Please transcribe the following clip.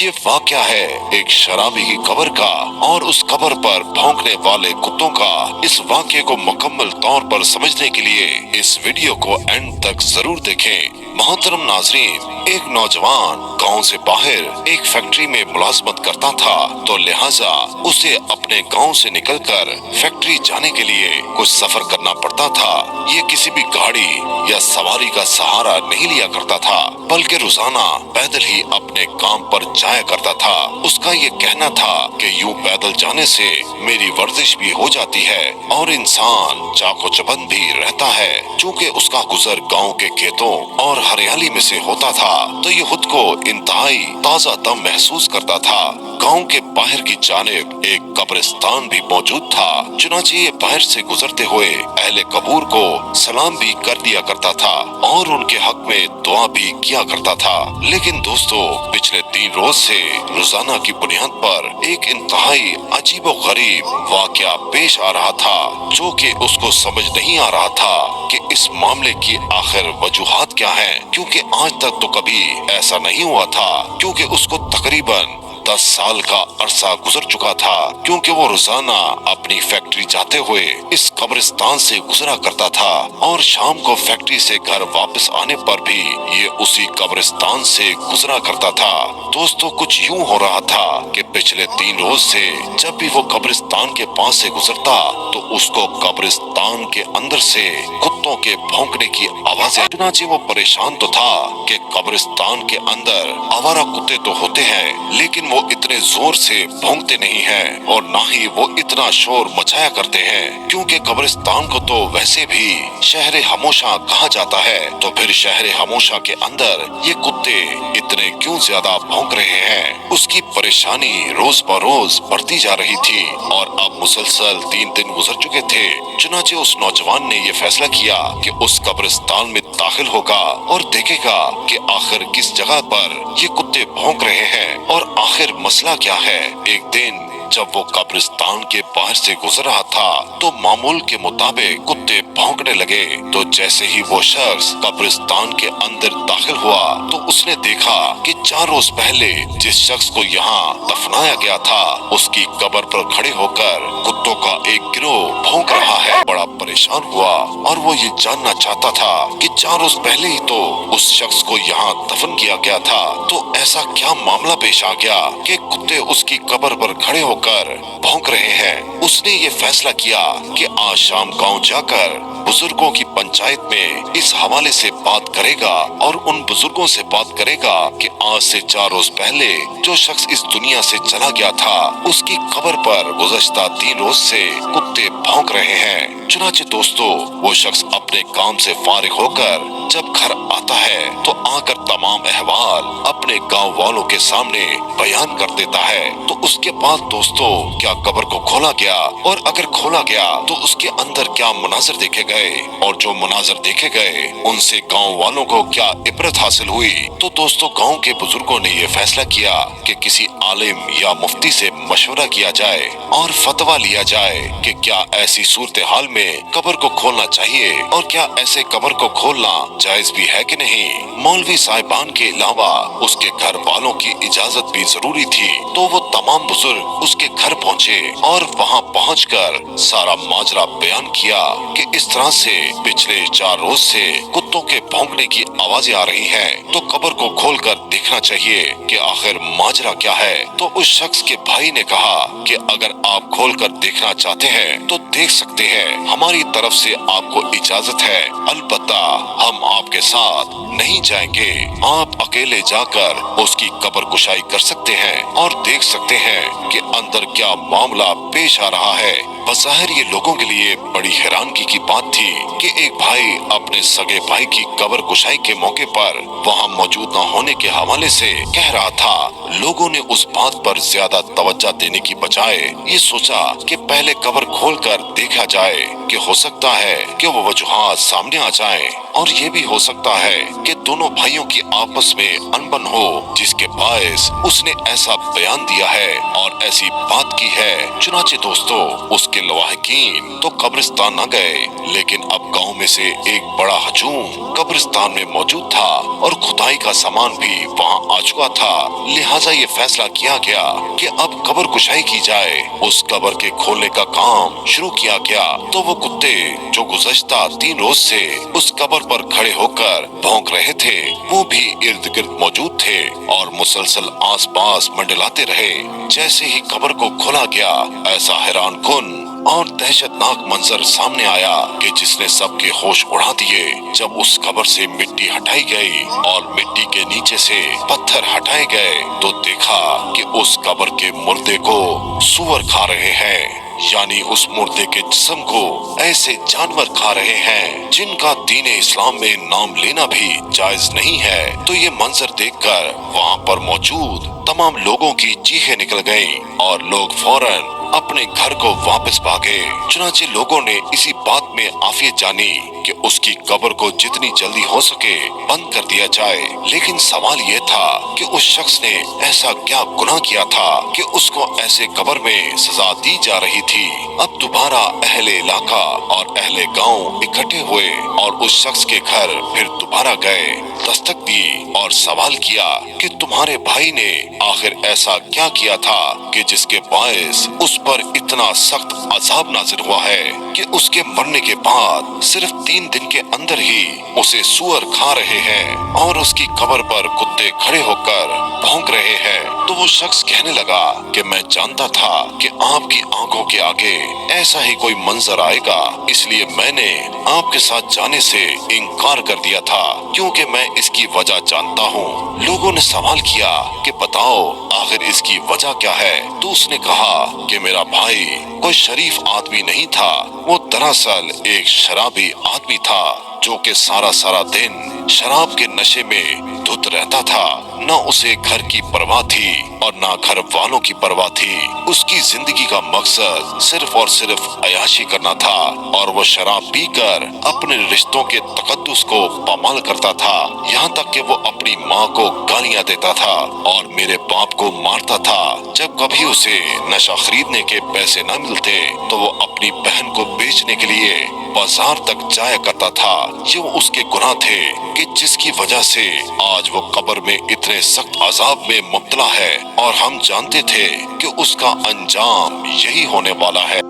ये वाकया है एक शराबी की कब्र का और उस कब्र पर भौंकने वाले कुत्तों का। इस वाकये को मुकम्मल तौर पर समझने के लिए इस वीडियो को एंड तक जरूर देखें। मोहतरम नाजरीन, एक नौजवान गांव से बाहर एक फैक्ट्री में मुलाजमत करता था, तो लिहाजा उसे अपने गांव से निकलकर फैक्ट्री जाने के लिए कुछ सफर करना पड़ता था। ये किसी भी गाड़ी या सवारी का सहारा नहीं लिया करता था, बल्कि रोजाना पैदल ही अपने काम पर जाया करता था। उसका ये कहना था कि यूं पैदल जाने से मेरी वर्जिश भी हो जाती है और इंसान चाको चबंद भी रहता है। चूँकि उसका गुजर गाँव के खेतों और हरियाली में से होता था, तो ये खुद को इंतहाई ताजा दम महसूस करता था। गांव के बाहर की जानिब एक कब्रिस्तान भी मौजूद था। चुनांचे ये बाहर से गुजरते हुए अहले कबूर को सलाम भी कर दिया करता था और उनके हक में दुआ भी किया करता था। लेकिन दोस्तों, पिछले 3 रोज से रोजाना की बुनियाद पर एक इंतहाई अजीबो गरीब वाकया पेश आ रहा था, जो कि उसको समझ नहीं आ रहा था कि इस मामले की आखिर वजूहात क्या है, क्योंकि आज तक तो कभी ऐसा नहीं हुआ था। क्योंकि उसको तकरीबन 10 साल का अरसा गुजर चुका था, क्योंकि वो रोजाना अपनी फैक्ट्री जाते हुए इस कब्रिस्तान से गुजरा करता था और शाम को फैक्ट्री से घर वापस आने पर भी ये उसी कब्रिस्तान से गुजरा करता था। दोस्तों, कुछ यूं हो रहा था कि पिछले 3 रोज से जब भी वो कब्रिस्तान के पास से गुजरता, तो उसको कब्रिस्तान के अंदर से कुत्तों के भौंकने की आवाजें। चुनांचे वो परेशान तो था कि कब्रिस्तान के अंदर आवारा कुत्ते तो होते हैं, लेकिन वो इतने जोर से भौंकते नहीं हैं और ना ही वो इतना शोर मचाया करते हैं, क्योंकि कब्रिस्तान को तो वैसे भी शहरे हमोशा कहा जाता है। तो फिर शहरे हमोशा के अंदर ये कुत्ते इतने क्यों ज्यादा भौंक रहे हैं? उसकी परेशानी रोज बरोज बढ़ती जा रही थी और अब मुसलसल 3 दिन गुजर चुके थे। चुनांचे उस नौजवान ने ये फैसला किया कि उस कब्रिस्तान में दाखिल होगा और देखेगा कि आखिर किस जगह पर ये कुत्ते भौंक रहे हैं और आखिर मसला क्या है। एक दिन जब वो कब्रिस्तान के बाहर से गुजर रहा था, तो मामूल के मुताबिक कुत्ते भौंकने लगे। तो जैसे ही वो शख्स कब्रिस्तान के अंदर दाखिल हुआ, तो उसने देखा कि 4 रोज पहले जिस शख्स को यहाँ दफनाया गया था, उसकी कब्र पर खड़े होकर कुत्तों का एक गिरोह भौंक रहा है। बड़ा परेशान हुआ और वो ये जानना चाहता था कि 4 रोज पहले ही तो उस शख्स को यहाँ दफन किया गया था, तो ऐसा क्या मामला पेश आ गया कि कुत्ते उसकी कब्र पर खड़े होकर भौंक रहे हैं। उसने ये फैसला किया कि आज शाम गांव जाकर बुजुर्गों की पंचायत में इस हवाले से बात करेगा और उन बुजुर्गों से बात करेगा कि आज से 4 रोज पहले जो शख्स इस दुनिया से चला गया था, उसकी कब्र पर गुज़श्ता 3 रोज से कुत्ते भौंक रहे हैं। चुनांचे दोस्तों, वो शख्स अपने काम से फारिग होकर जब घर आता है, तो आकर तमाम अहवाल अपने गांव वालों के सामने बयान कर देता है। तो उसके बाद दोस्तों, क्या कब्र को खोला गया और अगर खोला गया तो उसके अंदर क्या मनाजर देखे गए और जो मनाजर देखे गए उनसे गांव वालों को क्या इबरत हासिल हुई। तो दोस्तों, गांव के बुजुर्गों ने ये फैसला किया कि किसी आलिम या मुफ्ती से मशवरा किया जाए और फतवा लिया जाए कि क्या ऐसी सूरत हाल में कब्र को खोलना चाहिए और क्या ऐसे कब्र को खोलना जायज भी है कि नहीं। मौलवी साहिबान के अलावा उसके घर वालों की इजाजत भी जरूरी थी। तो वो तमाम बुजुर्ग उसके घर पहुँचे और वहाँ पहुँचकर सारा माजरा बयान किया कि इस तरह से पिछले 4 रोज से कुत्तों के भौंकने की आवाजें आ रही हैं, तो कब्र को खोलकर देखना चाहिए कि आखिर माजरा क्या है। तो उस शख्स के भाई ने कहा कि अगर आप खोलकर देखना चाहते हैं तो देख सकते हैं, हमारी तरफ से आपको इजाजत है, अलबत्ता हम आपके साथ नहीं जाएंगे। आप अकेले जाकर उसकी कब्र कुशाई कर सकते हैं और देख सकते हैं कि अंदर क्या मामला पेश आ रहा है। बज़ाहिर ये लोगों के लिए बड़ी हैरानगी की बात थी कि एक भाई अपने सगे भाई की कब्र कुशाई के मौके पर वहाँ मौजूद न होने के हवाले से कह रहा था। लोगों ने उस बात पर ज्यादा तवज्जो देने की बजाय ये सोचा कि पहले कब्र खोलकर देखा जाए कि हो सकता है कि वो वजूहात सामने आ जाएं, और ये भी हो सकता है कि दोनों भाइयों की आपस में अनबन हो, जिसके बायस उसने ऐसा बयान दिया है और ऐसी बात की है। चुनाचे दोस्तों, उसके लवाहिकीन तो कब्रिस्तान न गए, लेकिन अब गांव में से एक बड़ा हजूम कब्रिस्तान में मौजूद था और खुदाई का सामान भी वहां आ चुका था। लिहाजा ये फैसला किया गया कि अब कब्र कुशाई की जाए। उस कब्र के खोलने का काम शुरू किया गया तो वो कुत्ते जो गुज़श्ता 3 रोज से उस कब्र पर खड़े होकर भौंक रहे थे, वो भी इर्द गिर्द मौजूद थे और मुसलसल आसपास मंडलाते रहे। जैसे ही कब्र को खोला गया, ऐसा हैरान कुन और दहशतनाक मंजर सामने आया कि जिसने सबके होश उड़ा दिए। जब उस कब्र से मिट्टी हटाई गई और मिट्टी के नीचे से पत्थर हटाए गए तो देखा कि उस कब्र के मुर्दे को सूअर खा रहे हैं, यानी उस मुर्दे के जिस्म को ऐसे जानवर खा रहे हैं जिनका दीने इस्लाम में नाम लेना भी जायज नहीं है। तो ये मंजर देखकर वहाँ पर मौजूद तमाम लोगों की चीखें निकल गईं और लोग फौरन अपने घर को वापस भागे। चुनांचे लोगों ने इसी बात में आफियत जानी कि उसकी कब्र को जितनी जल्दी हो सके बंद कर दिया जाए। लेकिन सवाल ये था कि उस शख्स ने ऐसा क्या गुनाह किया था कि उसको ऐसे कब्र में सजा दी जा रही थी। अब दोबारा अहले इलाका और अहले गांव इकट्ठे हुए और उस शख्स के घर फिर दोबारा गए, दस्तक दी और सवाल किया कि तुम्हारे भाई ने आखिर ऐसा क्या किया था कि जिसके बायस उस पर इतना सख्त अजाब नाजिल हुआ है कि उसके मरने के बाद सिर्फ 3 दिन के अंदर ही उसे सूअर खा रहे हैं और उसकी कब्र पर कुत्ते खड़े होकर भौंक रहे हैं। तो वो शख्स कहने लगा कि मैं जानता था कि आपकी आंखों के आगे ऐसा ही कोई मंजर आएगा, इसलिए मैंने आपके साथ जाने से इनकार कर दिया था, क्योंकि मैं इसकी वजह जानता हूँ। लोगों ने सवाल किया कि बताओ आखिर इसकी वजह क्या है। तो उसने कहा कि मेरा भाई कोई शरीफ आदमी नहीं था, वो दरअसल एक शराबी आदमी था जो कि सारा दिन शराब के नशे में धुत रहता था। न उसे घर की परवाह थी और न घर वालों की परवाह थी। उसकी जिंदगी का मकसद सिर्फ और सिर्फ अयाशी करना था और वो शराब पीकर अपने रिश्तों के तकद्दुस को पामाल करता था। यहाँ तक कि वो अपनी माँ को गालियाँ देता था और मेरे बाप को मारता था। जब कभी उसे नशा खरीदने के पैसे न मिलते तो वो अपनी बहन को बेचने के लिए बाजार तक जाया करता था। ये उसके गुनाह थे कि जिसकी वजह से आज वो कब्र में इतने सख्त अजाब में मुब्तला है और हम जानते थे कि उसका अंजाम यही होने वाला है।